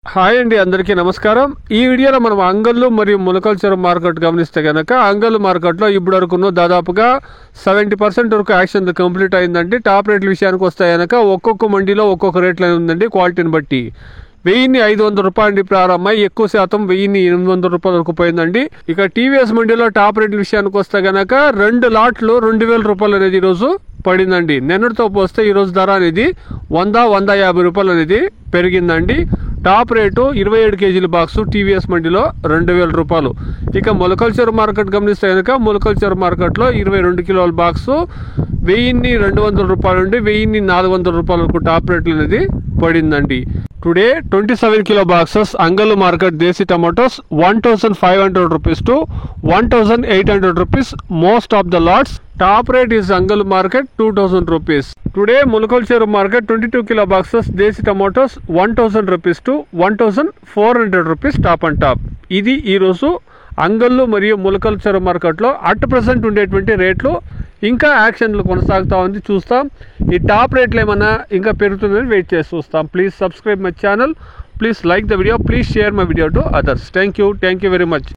Hi అండి, అందరికీ నమస్కారం. ఈ వీడియోలో మనం అంగళ్ళు మరియు మొలకల్చర్ మార్కెట్ గమనిస్తే కనుక అంగళ్ళు మార్కెట్లో ఇప్పటి వరకు దాదాపుగా 70% వరకు యాక్షన్ కంప్లీట్ అయిందండి. టాప్ రేట్ల విషయానికి వస్తే కనుక ఒక్కొక్క మండీలో ఒక్కొక్క రేట్లు ఉందండి, క్వాలిటీని బట్టి. 1500 రూపాయలు ప్రారంభమై ఎక్కువ శాతం 1800 రూపాయల వరకు పోయిందండి. ఇక టీవీఎస్ మండీలో టాప్ రేట్ల విషయానికి వస్తే కనుక 2 లాట్లు 2000 రూపాయలు అనేది ఈరోజు పడిందండి. నిన్నటితో పోస్తే ఈరోజు ధర అనేది 150 రూపాయలు అనేది పెరిగిందండి. టాప్ రేటు 27 కేజీల బాక్స్ టీవీఎస్ మండీలో 2000 రూపాయలు. ఇక మొలకల్చర్ మార్కెట్ గమనిస్తే కనుక మొలకల్చర్ మార్కెట్లో 22 కిలోల బాక్స్ 1200 రూపాయల నుండి 1400 రూపాయల వరకు టాప్ రేట్లు అనేది పడిందండి. Today 27 kilo boxes Angallu market desi tomatoes 1500 rupees to 1800 rupees. Most of the lots top rate is Angallu market 2000 rupees. Today Molakalacheruvu market 22 kilo boxes desi tomatoes 1000 rupees to 1400 rupees top and top. ఇది ఈరోజు అంగళ్ళు మరియు మొలకల్చర్ మార్కెట్లో అట్ ప్రెసెంట్ ఉండేటువంటి రేట్లు. ఇంకా యాక్షన్లు కొనసాగుతూ ఉంది, చూస్తాం. ఈ టాప్ రేట్లు ఏమన్నా ఇంకా పెరుగుతుందని వెయిట్ చేసి చూస్తాం. Please subscribe my channel, please like the video, please share my video to others. Thank you very much.